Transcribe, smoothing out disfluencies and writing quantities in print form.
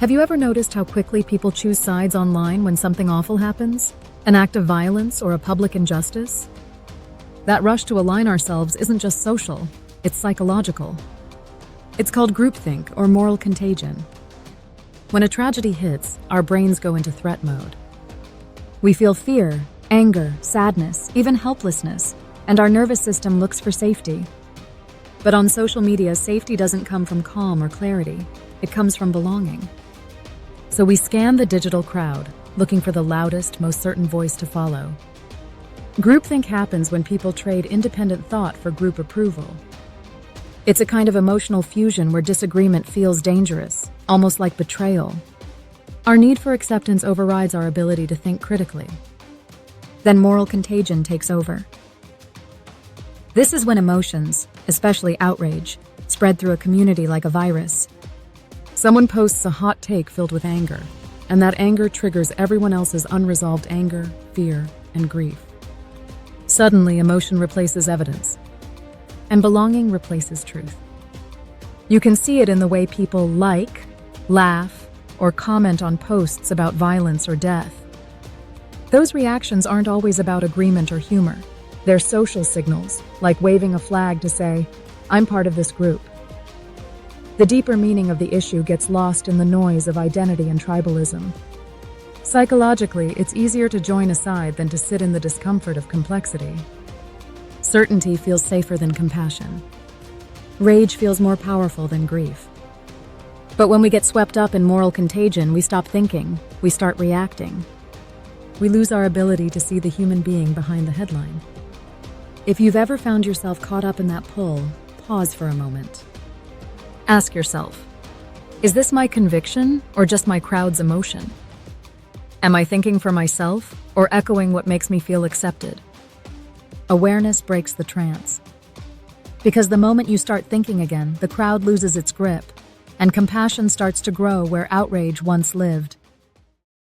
Have you ever noticed how quickly people choose sides online when something awful happens? An act of violence or a public injustice? That rush to align ourselves isn't just social, it's psychological. It's called groupthink or moral contagion. When a tragedy hits, our brains go into threat mode. We feel fear, anger, sadness, even helplessness, and our nervous system looks for safety. But on social media, safety doesn't come from calm or clarity. It comes from belonging. So we scan the digital crowd, looking for the loudest, most certain voice to follow. Groupthink happens when people trade independent thought for group approval. It's a kind of emotional fusion where disagreement feels dangerous, almost like betrayal. Our need for acceptance overrides our ability to think critically. Then moral contagion takes over. This is when emotions, especially outrage, spread through a community like a virus. Someone posts a hot take filled with anger, and that anger triggers everyone else's unresolved anger, fear, and grief. Suddenly, emotion replaces evidence, and belonging replaces truth. You can see it in the way people like, laugh, or comment on posts about violence or death. Those reactions aren't always about agreement or humor. They're social signals, like waving a flag to say, "I'm part of this group." The deeper meaning of the issue gets lost in the noise of identity and tribalism. Psychologically, it's easier to join a side than to sit in the discomfort of complexity. Certainty feels safer than compassion. Rage feels more powerful than grief. But when we get swept up in moral contagion, we stop thinking, we start reacting. We lose our ability to see the human being behind the headline. If you've ever found yourself caught up in that pull, pause for a moment. Ask yourself, is this my conviction or just my crowd's emotion? Am I thinking for myself or echoing what makes me feel accepted? Awareness breaks the trance. Because the moment you start thinking again, the crowd loses its grip, and compassion starts to grow where outrage once lived.